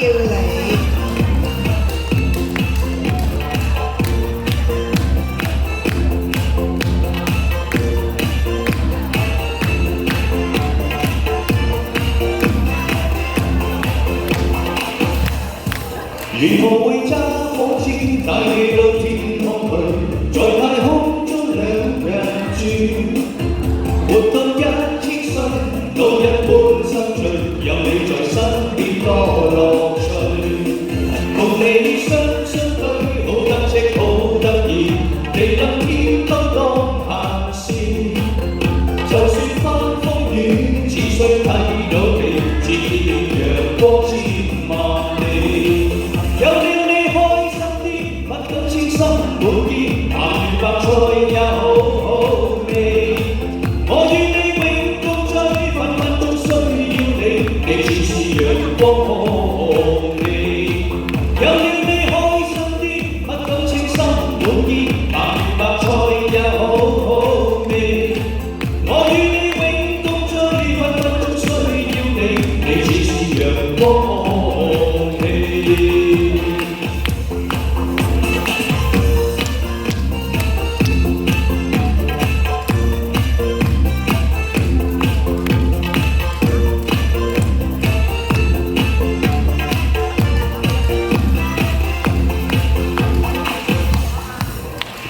要你。如何會揸火箭帶你到天空去，在太空中兩人住，活到1000歲，都一般心醉，有你在身邊多樂趣。共你雙雙對，好得戚好得意，地冧天都當閒事。就算翻風雨，只需睇到你，自然陽光千萬里。有了你開心啲，乜都稱心滿意，鹹魚白菜也好好味。我與你永共聚，分分鐘需要你，你似是陽光紅利。有了你開心啲，乜都稱心滿意，鹹魚白菜也好好味。我與你永共聚，分分鐘需要你，你似是陽光紅利。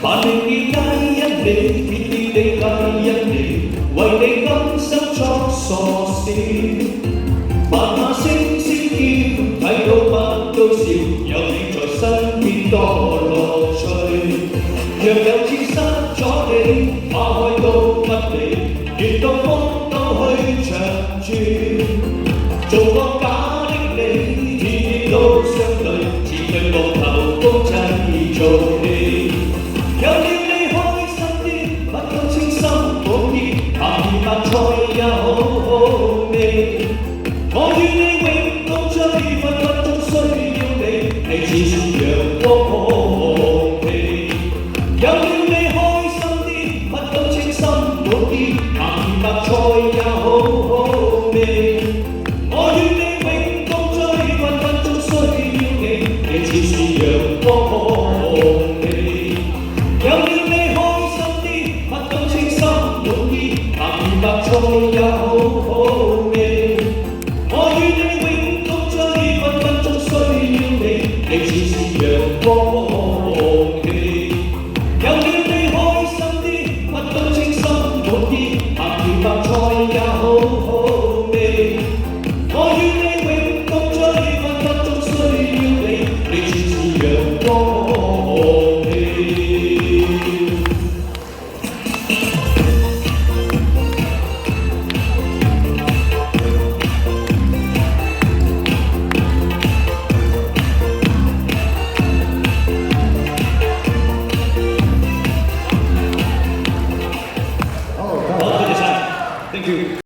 萬靈已皆因你，天地地皆因你，為你今生作傻事。萬下星星叫，睇到乜都笑，有你在身邊多樂趣。若有次失咗你，花開都不理，願到風都去長住。做個假的你，天天都相對，似對木頭公仔做戲。有了你開心啲，乜都稱心滿意，鹹魚白菜也好好味。我與你永共聚，分分鐘需要你，你似是陽光。